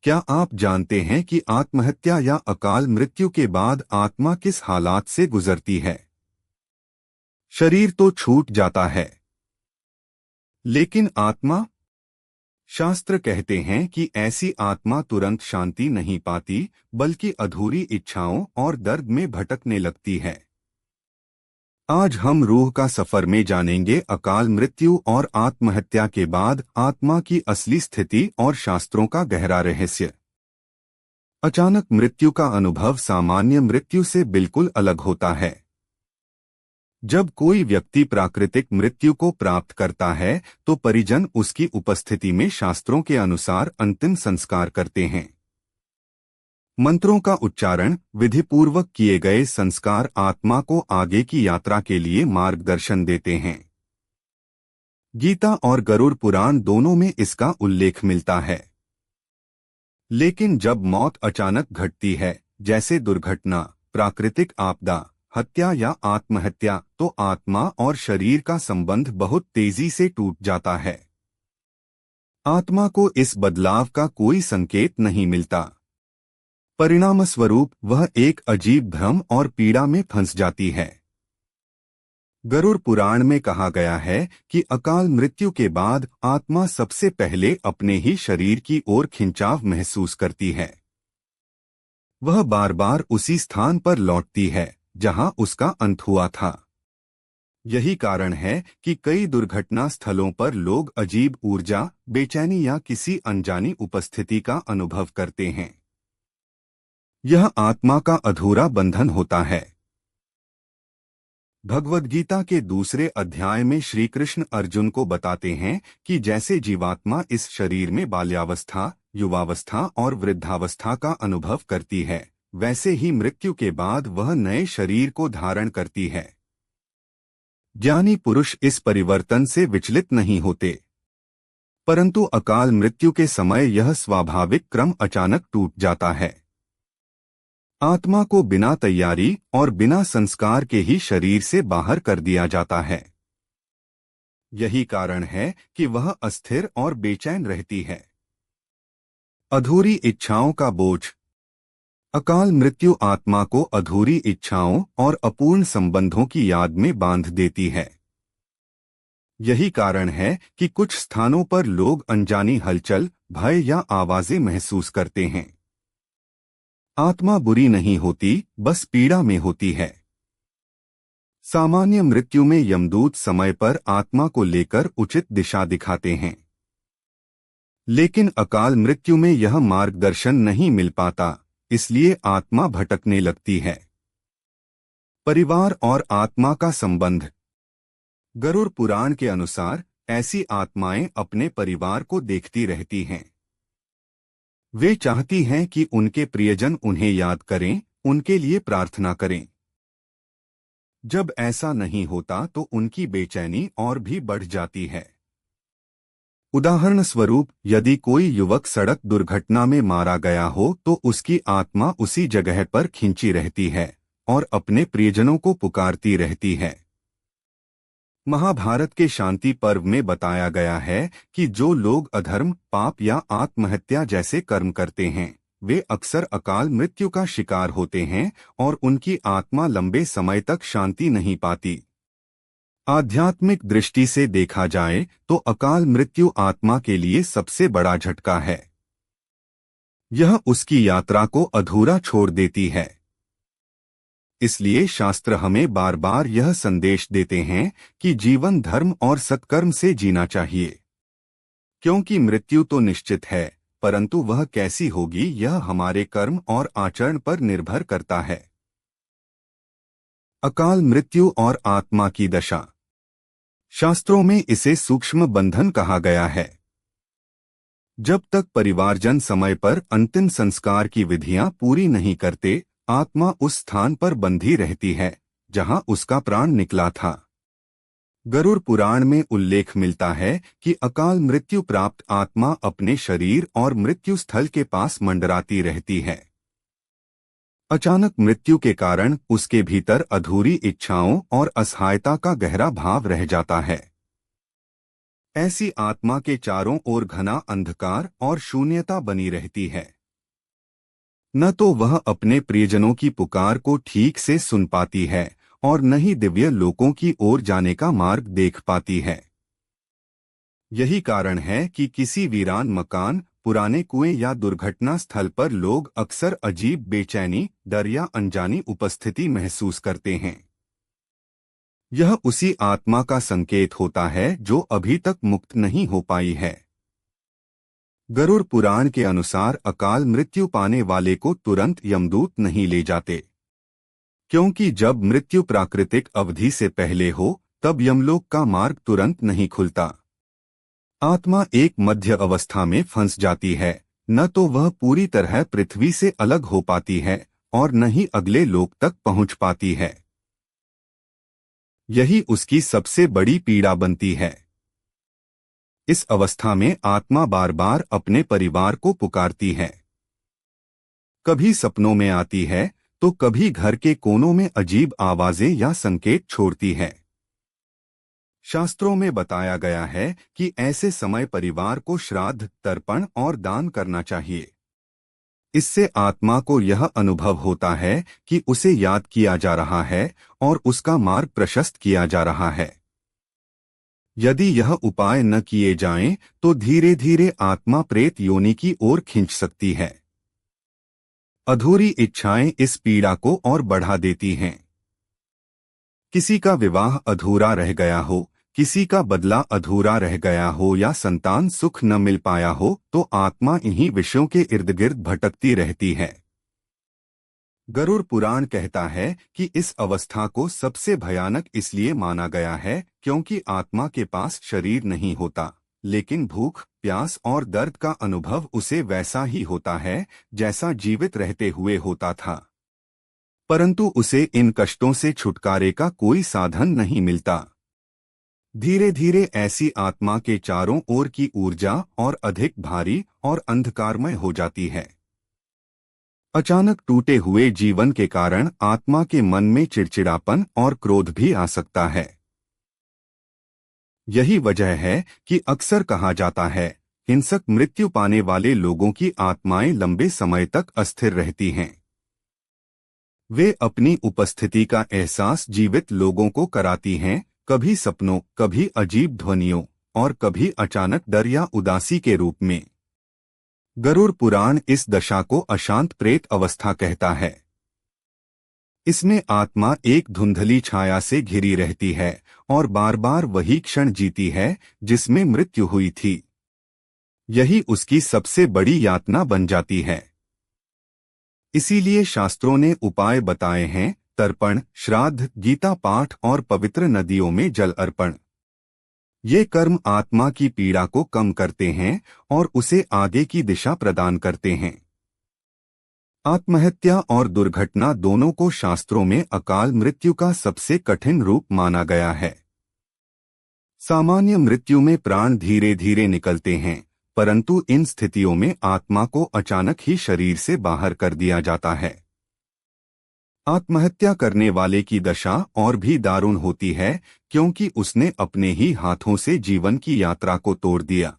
क्या आप जानते हैं कि आत्महत्या या अकाल मृत्यु के बाद आत्मा किस हालात से गुजरती है? शरीर तो छूट जाता है, लेकिन आत्मा? शास्त्र कहते हैं कि ऐसी आत्मा तुरंत शांति नहीं पाती, बल्कि अधूरी इच्छाओं और दर्द में भटकने लगती है। आज हम रूह का सफर में जानेंगे अकाल मृत्यु और आत्महत्या के बाद आत्मा की असली स्थिति और शास्त्रों का गहरा रहस्य। अचानक मृत्यु का अनुभव सामान्य मृत्यु से बिल्कुल अलग होता है। जब कोई व्यक्ति प्राकृतिक मृत्यु को प्राप्त करता है, तो परिजन उसकी उपस्थिति में शास्त्रों के अनुसार अंतिम संस्कार करते हैं। मंत्रों का उच्चारण, विधिपूर्वक किए गए संस्कार आत्मा को आगे की यात्रा के लिए मार्गदर्शन देते हैं। गीता और गरुड़ पुराण दोनों में इसका उल्लेख मिलता है। लेकिन जब मौत अचानक घटती है, जैसे दुर्घटना, प्राकृतिक आपदा, हत्या या आत्महत्या, तो आत्मा और शरीर का संबंध बहुत तेजी से टूट जाता है। आत्मा को इस बदलाव का कोई संकेत नहीं मिलता। परिणामस्वरूप वह एक अजीब भ्रम और पीड़ा में फंस जाती है। गरुड़ पुराण में कहा गया है कि अकाल मृत्यु के बाद आत्मा सबसे पहले अपने ही शरीर की ओर खिंचाव महसूस करती है। वह बार बार उसी स्थान पर लौटती है जहां उसका अंत हुआ था। यही कारण है कि कई दुर्घटना स्थलों पर लोग अजीब ऊर्जा, बेचैनी या किसी अनजानी उपस्थिति का अनुभव करते हैं। यह आत्मा का अधूरा बंधन होता है। भगवद गीता के दूसरे अध्याय में श्री कृष्ण अर्जुन को बताते हैं कि जैसे जीवात्मा इस शरीर में बाल्यावस्था, युवावस्था और वृद्धावस्था का अनुभव करती है, वैसे ही मृत्यु के बाद वह नए शरीर को धारण करती है। ज्ञानी पुरुष इस परिवर्तन से विचलित नहीं होते, परंतु अकाल मृत्यु के समय यह स्वाभाविक क्रम अचानक टूट जाता है। आत्मा को बिना तैयारी और बिना संस्कार के ही शरीर से बाहर कर दिया जाता है। यही कारण है कि वह अस्थिर और बेचैन रहती है। अधूरी इच्छाओं का बोझ। अकाल मृत्यु आत्मा को अधूरी इच्छाओं और अपूर्ण संबंधों की याद में बांध देती है। यही कारण है कि कुछ स्थानों पर लोग अनजानी हलचल, भय या आवाजें महसूस करते हैं। आत्मा बुरी नहीं होती, बस पीड़ा में होती है। सामान्य मृत्यु में यमदूत समय पर आत्मा को लेकर उचित दिशा दिखाते हैं, लेकिन अकाल मृत्यु में यह मार्गदर्शन नहीं मिल पाता, इसलिए आत्मा भटकने लगती है। परिवार और आत्मा का संबंध। गरुड़ पुराण के अनुसार ऐसी आत्माएं अपने परिवार को देखती रहती हैं। वे चाहती हैं कि उनके प्रियजन उन्हें याद करें, उनके लिए प्रार्थना करें। जब ऐसा नहीं होता तो उनकी बेचैनी और भी बढ़ जाती है। उदाहरण स्वरूप, यदि कोई युवक सड़क दुर्घटना में मारा गया हो तो उसकी आत्मा उसी जगह पर खिंची रहती है और अपने प्रियजनों को पुकारती रहती है। महाभारत के शांति पर्व में बताया गया है कि जो लोग अधर्म, पाप या आत्महत्या जैसे कर्म करते हैं, वे अक्सर अकाल मृत्यु का शिकार होते हैं और उनकी आत्मा लंबे समय तक शांति नहीं पाती। आध्यात्मिक दृष्टि से देखा जाए तो अकाल मृत्यु आत्मा के लिए सबसे बड़ा झटका है। यह उसकी यात्रा को अधूरा छोड़ देती है। इसलिए शास्त्र हमें बार बार यह संदेश देते हैं कि जीवन धर्म और सत्कर्म से जीना चाहिए, क्योंकि मृत्यु तो निश्चित है, परंतु वह कैसी होगी यह हमारे कर्म और आचरण पर निर्भर करता है। अकाल मृत्यु और आत्मा की दशा। शास्त्रों में इसे सूक्ष्म बंधन कहा गया है। जब तक परिवारजन समय पर अंतिम संस्कार की विधियां पूरी नहीं करते, आत्मा उस स्थान पर बंधी रहती है जहां उसका प्राण निकला था। गरुड़ पुराण में उल्लेख मिलता है कि अकाल मृत्यु प्राप्त आत्मा अपने शरीर और मृत्यु स्थल के पास मंडराती रहती है। अचानक मृत्यु के कारण उसके भीतर अधूरी इच्छाओं और असहायता का गहरा भाव रह जाता है। ऐसी आत्मा के चारों ओर घना अंधकार और शून्यता बनी रहती है। न तो वह अपने प्रियजनों की पुकार को ठीक से सुन पाती है और न ही दिव्य लोकों की ओर जाने का मार्ग देख पाती है। यही कारण है कि किसी वीरान मकान, पुराने कुएं या दुर्घटना स्थल पर लोग अक्सर अजीब बेचैनी, डर या अनजानी उपस्थिति महसूस करते हैं। यह उसी आत्मा का संकेत होता है जो अभी तक मुक्त नहीं हो पाई है। गरुड़ पुराण के अनुसार अकाल मृत्यु पाने वाले को तुरंत यमदूत नहीं ले जाते, क्योंकि जब मृत्यु प्राकृतिक अवधि से पहले हो तब यमलोक का मार्ग तुरंत नहीं खुलता। आत्मा एक मध्य अवस्था में फंस जाती है, न तो वह पूरी तरह पृथ्वी से अलग हो पाती है और न ही अगले लोक तक पहुंच पाती है। यही उसकी सबसे बड़ी पीड़ा बनती है। इस अवस्था में आत्मा बार बार अपने परिवार को पुकारती है। कभी सपनों में आती है तो कभी घर के कोनों में अजीब आवाजें या संकेत छोड़ती है। शास्त्रों में बताया गया है कि ऐसे समय परिवार को श्राद्ध, तर्पण और दान करना चाहिए। इससे आत्मा को यह अनुभव होता है कि उसे याद किया जा रहा है और उसका मार्ग प्रशस्त किया जा रहा है। यदि यह उपाय न किए जाएं, तो धीरे धीरे आत्मा प्रेत योनि की ओर खींच सकती है। अधूरी इच्छाएं इस पीड़ा को और बढ़ा देती हैं। किसी का विवाह अधूरा रह गया हो, किसी का बदला अधूरा रह गया हो या संतान सुख न मिल पाया हो तो आत्मा इन्हीं विषयों के इर्द गिर्द भटकती रहती है। गरुड़ पुराण कहता है कि इस अवस्था को सबसे भयानक इसलिए माना गया है क्योंकि आत्मा के पास शरीर नहीं होता, लेकिन भूख, प्यास और दर्द का अनुभव उसे वैसा ही होता है जैसा जीवित रहते हुए होता था, परंतु उसे इन कष्टों से छुटकारे का कोई साधन नहीं मिलता। धीरे धीरे ऐसी आत्मा के चारों ओर की ऊर्जा और अधिक भारी और अंधकारमय हो जाती है। अचानक टूटे हुए जीवन के कारण आत्मा के मन में चिड़चिड़ापन और क्रोध भी आ सकता है। यही वजह है कि अक्सर कहा जाता है, हिंसक मृत्यु पाने वाले लोगों की आत्माएं लंबे समय तक अस्थिर रहती हैं। वे अपनी उपस्थिति का एहसास जीवित लोगों को कराती हैं, कभी सपनों, कभी अजीब ध्वनियों और कभी अचानक डर या उदासी के रूप में। गरुड़ पुराण इस दशा को अशांत प्रेत अवस्था कहता है। इसमें आत्मा एक धुंधली छाया से घिरी रहती है और बार बार वही क्षण जीती है जिसमें मृत्यु हुई थी। यही उसकी सबसे बड़ी यातना बन जाती है। इसीलिए शास्त्रों ने उपाय बताए हैं, तर्पण, श्राद्ध, गीता पाठ और पवित्र नदियों में जल अर्पण। ये कर्म आत्मा की पीड़ा को कम करते हैं और उसे आगे की दिशा प्रदान करते हैं। आत्महत्या और दुर्घटना दोनों को शास्त्रों में अकाल मृत्यु का सबसे कठिन रूप माना गया है। सामान्य मृत्यु में प्राण धीरे धीरे निकलते हैं, परंतु इन स्थितियों में आत्मा को अचानक ही शरीर से बाहर कर दिया जाता है। आत्महत्या करने वाले की दशा और भी दारुण होती है क्योंकि उसने अपने ही हाथों से जीवन की यात्रा को तोड़ दिया।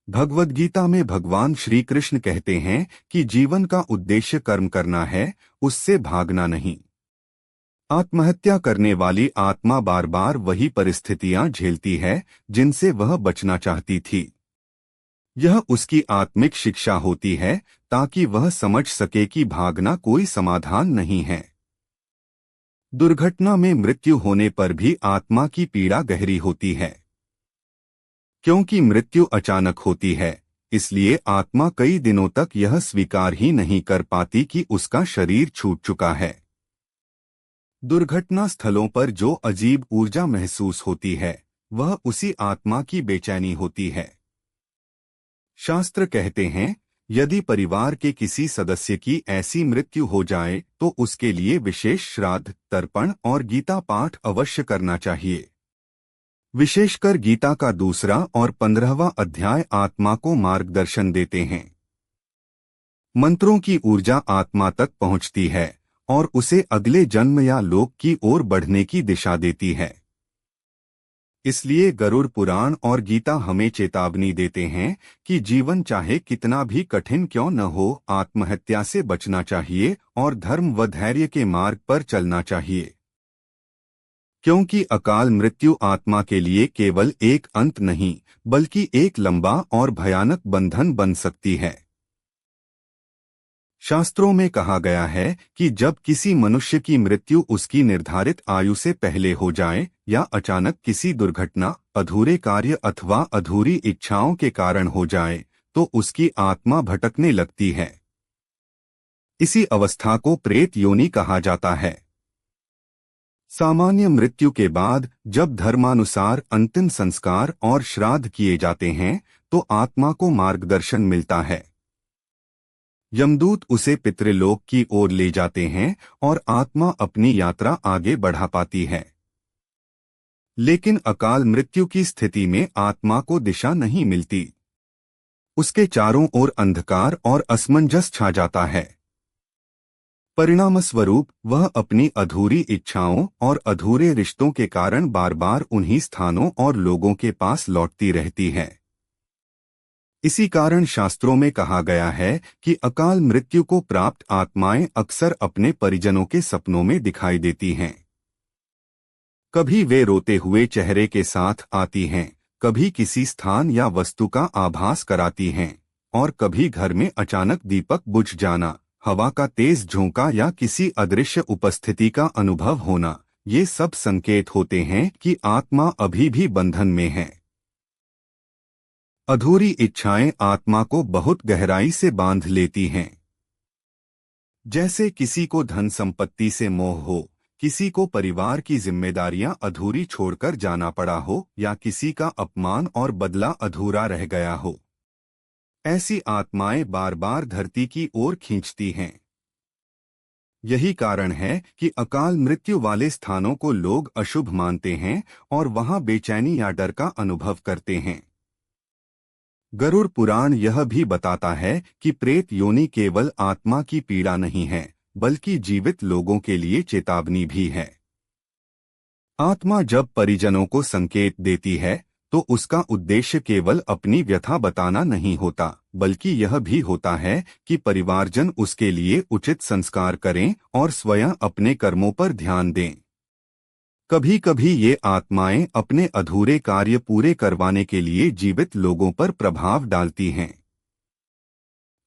भगवद गीता में भगवान श्री कृष्ण कहते हैं कि जीवन का उद्देश्य कर्म करना है, उससे भागना नहीं। आत्महत्या करने वाली आत्मा बार बार वही परिस्थितियां झेलती है जिनसे वह बचना चाहती थी। यह उसकी आत्मिक शिक्षा होती है ताकि वह समझ सके कि भागना कोई समाधान नहीं है। दुर्घटना में मृत्यु होने पर भी आत्मा की पीड़ा गहरी होती है। क्योंकि मृत्यु अचानक होती है, इसलिए आत्मा कई दिनों तक यह स्वीकार ही नहीं कर पाती कि उसका शरीर छूट चुका है। दुर्घटना स्थलों पर जो अजीब ऊर्जा महसूस होती है, वह उसी आत्मा की बेचैनी होती है। शास्त्र कहते हैं, यदि परिवार के किसी सदस्य की ऐसी मृत्यु हो जाए तो उसके लिए विशेष श्राद्ध, तर्पण और गीता पाठ अवश्य करना चाहिए। विशेषकर गीता का 2 और 15वां अध्याय आत्मा को मार्गदर्शन देते हैं। मंत्रों की ऊर्जा आत्मा तक पहुंचती है और उसे अगले जन्म या लोक की ओर बढ़ने की दिशा देती है। इसलिए गरुड़ पुराण और गीता हमें चेतावनी देते हैं कि जीवन चाहे कितना भी कठिन क्यों न हो, आत्महत्या से बचना चाहिए और धर्म व धैर्य के मार्ग पर चलना चाहिए। क्योंकि अकाल मृत्यु आत्मा के लिए केवल एक अंत नहीं, बल्कि एक लंबा और भयानक बंधन बन सकती है। शास्त्रों में कहा गया है कि जब किसी मनुष्य की मृत्यु उसकी निर्धारित आयु से पहले हो जाए या अचानक किसी दुर्घटना, अधूरे कार्य अथवा अधूरी इच्छाओं के कारण हो जाए, तो उसकी आत्मा भटकने लगती है। इसी अवस्था को प्रेत योनि कहा जाता है। सामान्य मृत्यु के बाद जब धर्मानुसार अंतिम संस्कार और श्राद्ध किए जाते हैं, तो आत्मा को मार्गदर्शन मिलता है। यमदूत उसे पितृलोक की ओर ले जाते हैं और आत्मा अपनी यात्रा आगे बढ़ा पाती है। लेकिन अकाल मृत्यु की स्थिति में आत्मा को दिशा नहीं मिलती। उसके चारों ओर अंधकार और असमंजस छा जाता है। परिणामस्वरूप वह अपनी अधूरी इच्छाओं और अधूरे रिश्तों के कारण बार बार उन्हीं स्थानों और लोगों के पास लौटती रहती है। इसी कारण शास्त्रों में कहा गया है कि अकाल मृत्यु को प्राप्त आत्माएं अक्सर अपने परिजनों के सपनों में दिखाई देती हैं। कभी वे रोते हुए चेहरे के साथ आती हैं, कभी किसी स्थान या वस्तु का आभास कराती हैं, और कभी घर में अचानक दीपक बुझ जाना, हवा का तेज झोंका या किसी अदृश्य उपस्थिति का अनुभव होना, ये सब संकेत होते हैं कि आत्मा अभी भी बंधन में है। अधूरी इच्छाएं आत्मा को बहुत गहराई से बांध लेती हैं। जैसे किसी को धन संपत्ति से मोह हो, किसी को परिवार की जिम्मेदारियां अधूरी छोड़कर जाना पड़ा हो, या किसी का अपमान और बदला अधूरा रह गया हो। ऐसी आत्माएं बार बार धरती की ओर खींचती हैं। यही कारण है कि अकाल मृत्यु वाले स्थानों को लोग अशुभ मानते हैं और वहां बेचैनी या डर का अनुभव करते हैं। गरुड़ पुराण यह भी बताता है कि प्रेत योनि केवल आत्मा की पीड़ा नहीं है, बल्कि जीवित लोगों के लिए चेतावनी भी है। आत्मा जब परिजनों को संकेत देती है, तो उसका उद्देश्य केवल अपनी व्यथा बताना नहीं होता, बल्कि यह भी होता है कि परिवारजन उसके लिए उचित संस्कार करें और स्वयं अपने कर्मों पर ध्यान दें। कभी कभी ये आत्माएं अपने अधूरे कार्य पूरे करवाने के लिए जीवित लोगों पर प्रभाव डालती हैं।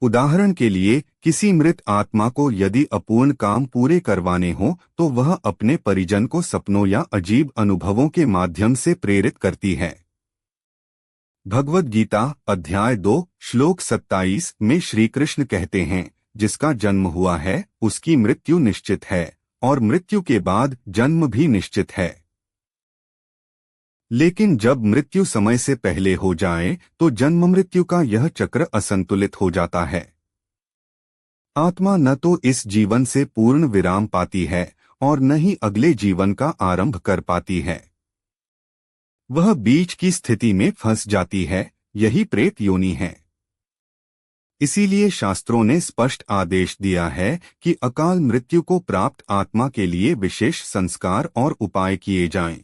उदाहरण के लिए, किसी मृत आत्मा को यदि अपूर्ण काम पूरे करवाने हो, तो वह अपने परिजन को सपनों या अजीब अनुभवों के माध्यम से प्रेरित करती है। भगवद गीता अध्याय 2 श्लोक 27 में श्री कृष्ण कहते हैं, जिसका जन्म हुआ है उसकी मृत्यु निश्चित है, और मृत्यु के बाद जन्म भी निश्चित है। लेकिन जब मृत्यु समय से पहले हो जाए, तो जन्म मृत्यु का यह चक्र असंतुलित हो जाता है। आत्मा न तो इस जीवन से पूर्ण विराम पाती है और न ही अगले जीवन का आरंभ कर पाती है। वह बीच की स्थिति में फंस जाती है। यही प्रेत योनि है। इसीलिए शास्त्रों ने स्पष्ट आदेश दिया है कि अकाल मृत्यु को प्राप्त आत्मा के लिए विशेष संस्कार और उपाय किए जाएं।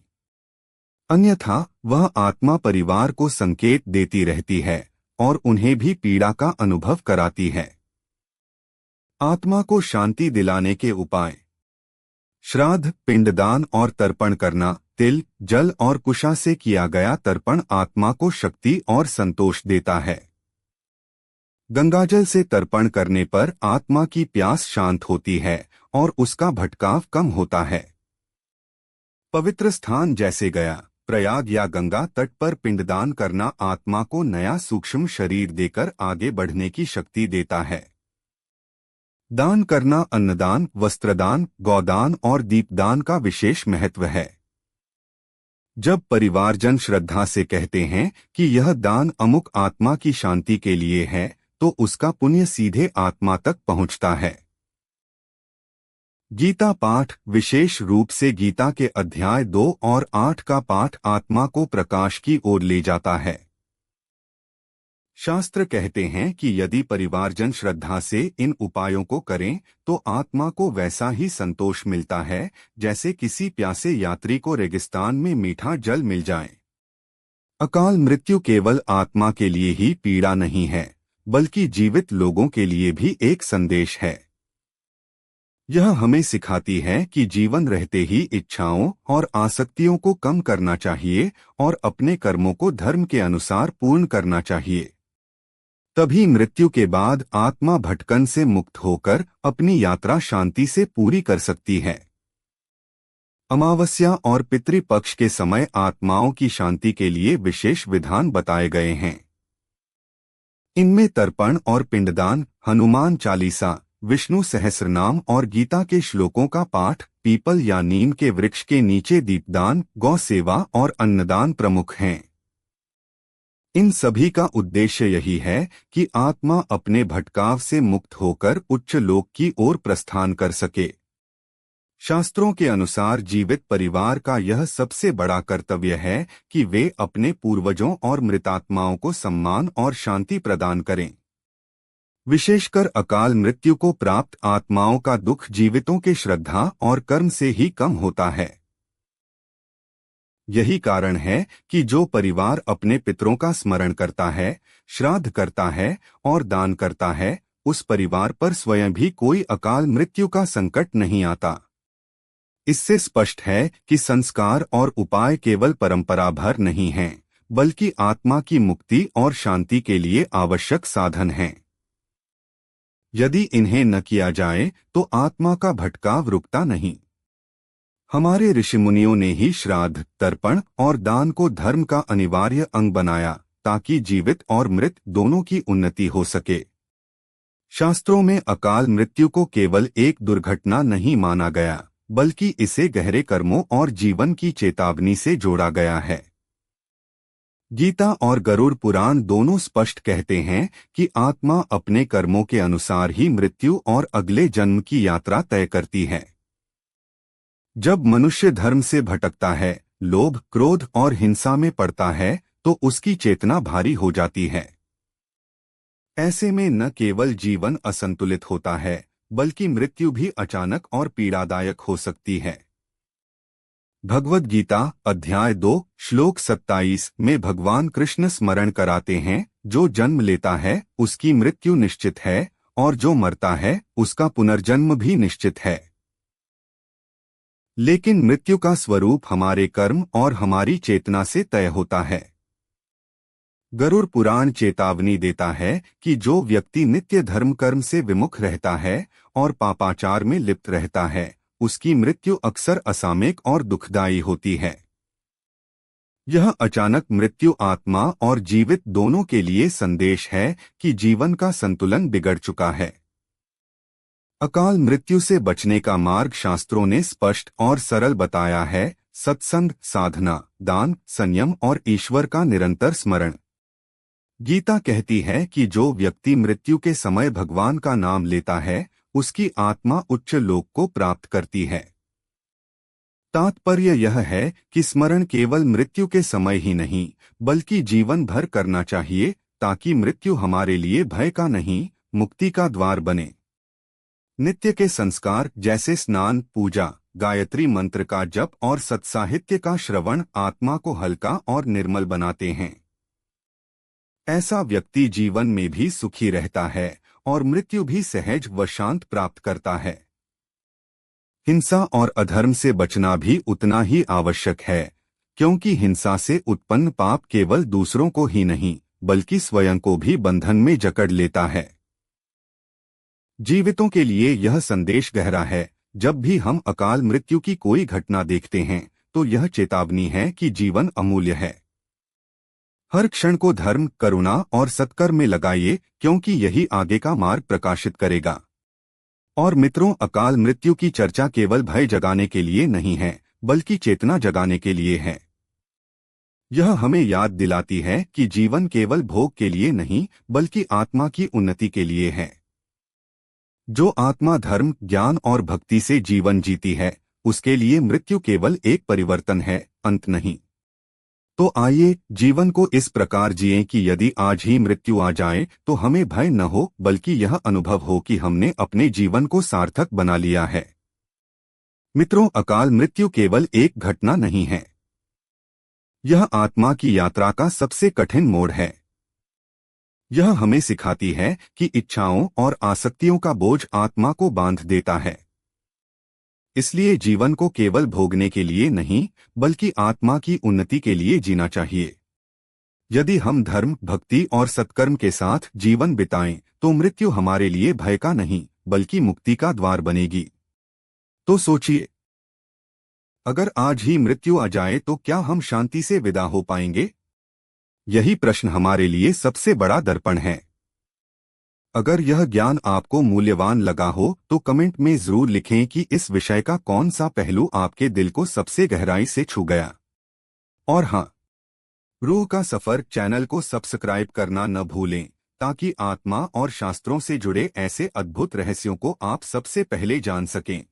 अन्यथा वह आत्मा परिवार को संकेत देती रहती है और उन्हें भी पीड़ा का अनुभव कराती है। आत्मा को शांति दिलाने के उपाय: श्राद्ध, पिंडदान और तर्पण करना। तिल, जल और कुशा से किया गया तर्पण आत्मा को शक्ति और संतोष देता है। गंगाजल से तर्पण करने पर आत्मा की प्यास शांत होती है और उसका भटकाव कम होता है। पवित्र स्थान जैसे गया, प्रयाग या गंगा तट पर पिंडदान करना आत्मा को नया सूक्ष्म शरीर देकर आगे बढ़ने की शक्ति देता है। दान करना अन्नदान, वस्त्रदान, गौदान और दीपदान का विशेष महत्व है। जब परिवारजन श्रद्धा से कहते हैं कि यह दान अमुक आत्मा की शांति के लिए है, तो उसका पुण्य सीधे आत्मा तक पहुंचता है। गीता पाठ, विशेष रूप से गीता के अध्याय 2 और 8 का पाठ आत्मा को प्रकाश की ओर ले जाता है। शास्त्र कहते हैं कि यदि परिवारजन श्रद्धा से इन उपायों को करें, तो आत्मा को वैसा ही संतोष मिलता है जैसे किसी प्यासे यात्री को रेगिस्तान में मीठा जल मिल जाए। अकाल मृत्यु केवल आत्मा के लिए ही पीड़ा नहीं है, बल्कि जीवित लोगों के लिए भी एक संदेश है। यह हमें सिखाती है कि जीवन रहते ही इच्छाओं और आसक्तियों को कम करना चाहिए और अपने कर्मों को धर्म के अनुसार पूर्ण करना चाहिए। तभी मृत्यु के बाद आत्मा भटकन से मुक्त होकर अपनी यात्रा शांति से पूरी कर सकती है। अमावस्या और पितृपक्ष के समय आत्माओं की शांति के लिए विशेष विधान बताए गए हैं। इनमें तर्पण और पिंडदान, हनुमान चालीसा, विष्णु सहस्रनाम और गीता के श्लोकों का पाठ, पीपल या नीम के वृक्ष के नीचे दीपदान, गौ सेवा और अन्नदान प्रमुख हैं। इन सभी का उद्देश्य यही है कि आत्मा अपने भटकाव से मुक्त होकर उच्च लोक की ओर प्रस्थान कर सके। शास्त्रों के अनुसार जीवित परिवार का यह सबसे बड़ा कर्तव्य है कि वे अपने पूर्वजों और मृतात्माओं को सम्मान और शांति प्रदान करें। विशेषकर अकाल मृत्यु को प्राप्त आत्माओं का दुख जीवितों के श्रद्धा और कर्म से ही कम होता है। यही कारण है कि जो परिवार अपने पितरों का स्मरण करता है, श्राद्ध करता है और दान करता है, उस परिवार पर स्वयं भी कोई अकाल मृत्यु का संकट नहीं आता। इससे स्पष्ट है कि संस्कार और उपाय केवल परंपरा भर नहीं हैं, बल्कि आत्मा की मुक्ति और शांति के लिए आवश्यक साधन हैं। यदि इन्हें न किया जाए तो आत्मा का भटकाव रुकता नहीं। हमारे ऋषिमुनियों ने ही श्राद्ध, तर्पण और दान को धर्म का अनिवार्य अंग बनाया ताकि जीवित और मृत दोनों की उन्नति हो सके। शास्त्रों में अकाल मृत्यु को केवल एक दुर्घटना नहीं माना गया, बल्कि इसे गहरे कर्मों और जीवन की चेतावनी से जोड़ा गया है। गीता और गरुड़ पुराण दोनों स्पष्ट कहते हैं कि आत्मा अपने कर्मों के अनुसार ही मृत्यु और अगले जन्म की यात्रा तय करती है। जब मनुष्य धर्म से भटकता है, लोभ, क्रोध और हिंसा में पड़ता है, तो उसकी चेतना भारी हो जाती है। ऐसे में न केवल जीवन असंतुलित होता है, बल्कि मृत्यु भी अचानक और पीड़ादायक हो सकती है। भगवद गीता अध्याय 2 श्लोक 27 में भगवान कृष्ण स्मरण कराते हैं, जो जन्म लेता है उसकी मृत्यु निश्चित है और जो मरता है उसका पुनर्जन्म भी निश्चित है। लेकिन मृत्यु का स्वरूप हमारे कर्म और हमारी चेतना से तय होता है। गरुड़ पुराण चेतावनी देता है कि जो व्यक्ति नित्य धर्म कर्म से विमुख रहता है और पापाचार में लिप्त रहता है, उसकी मृत्यु अक्सर असामयिक और दुखदायी होती है। यह अचानक मृत्यु आत्मा और जीवित दोनों के लिए संदेश है कि जीवन का संतुलन बिगड़ चुका है। अकाल मृत्यु से बचने का मार्ग शास्त्रों ने स्पष्ट और सरल बताया है: सत्संग, साधना, दान, संयम और ईश्वर का निरंतर स्मरण। गीता कहती है कि जो व्यक्ति मृत्यु के समय भगवान का नाम लेता है, उसकी आत्मा उच्च लोक को प्राप्त करती है। तात्पर्य यह है कि स्मरण केवल मृत्यु के समय ही नहीं, बल्कि जीवन भर करना चाहिए, ताकि मृत्यु हमारे लिए भय का नहीं, मुक्ति का द्वार बने। नित्य के संस्कार जैसे स्नान, पूजा, गायत्री मंत्र का जप और सत्साहित्य का श्रवण आत्मा को हल्का और निर्मल बनाते हैं। ऐसा व्यक्ति जीवन में भी सुखी रहता है और मृत्यु भी सहज व शांत प्राप्त करता है। हिंसा और अधर्म से बचना भी उतना ही आवश्यक है, क्योंकि हिंसा से उत्पन्न पाप केवल दूसरों को ही नहीं, बल्कि स्वयं को भी बंधन में जकड़ लेता है। जीवितों के लिए यह संदेश गहरा है। जब भी हम अकाल मृत्यु की कोई घटना देखते हैं, तो यह चेतावनी है कि जीवन अमूल्य है। हर क्षण को धर्म, करुणा और सत्कर्म में लगाइए, क्योंकि यही आगे का मार्ग प्रकाशित करेगा। और मित्रों, अकाल मृत्यु की चर्चा केवल भय जगाने के लिए नहीं है, बल्कि चेतना जगाने के लिए है। यह हमें याद दिलाती है कि जीवन केवल भोग के लिए नहीं, बल्कि आत्मा की उन्नति के लिए है। जो आत्मा धर्म, ज्ञान और भक्ति से जीवन जीती है, उसके लिए मृत्यु केवल एक परिवर्तन है, अंत नहीं। तो आइए जीवन को इस प्रकार जिएं कि यदि आज ही मृत्यु आ जाए तो हमें भय न हो, बल्कि यह अनुभव हो कि हमने अपने जीवन को सार्थक बना लिया है। मित्रों, अकाल मृत्यु केवल एक घटना नहीं है। यह आत्मा की यात्रा का सबसे कठिन मोड़ है। यह हमें सिखाती है कि इच्छाओं और आसक्तियों का बोझ आत्मा को बांध देता है। इसलिए जीवन को केवल भोगने के लिए नहीं, बल्कि आत्मा की उन्नति के लिए जीना चाहिए। यदि हम धर्म, भक्ति और सत्कर्म के साथ जीवन बिताएं, तो मृत्यु हमारे लिए भय का नहीं, बल्कि मुक्ति का द्वार बनेगी। तो सोचिए, अगर आज ही मृत्यु आ जाए तो क्या हम शांति से विदा हो पाएंगे? यही प्रश्न हमारे लिए सबसे बड़ा दर्पण है। अगर यह ज्ञान आपको मूल्यवान लगा हो तो कमेंट में जरूर लिखें कि इस विषय का कौन सा पहलू आपके दिल को सबसे गहराई से छू गया। और हाँ, रूह का सफर चैनल को सब्सक्राइब करना न भूलें, ताकि आत्मा और शास्त्रों से जुड़े ऐसे अद्भुत रहस्यों को आप सबसे पहले जान सकें।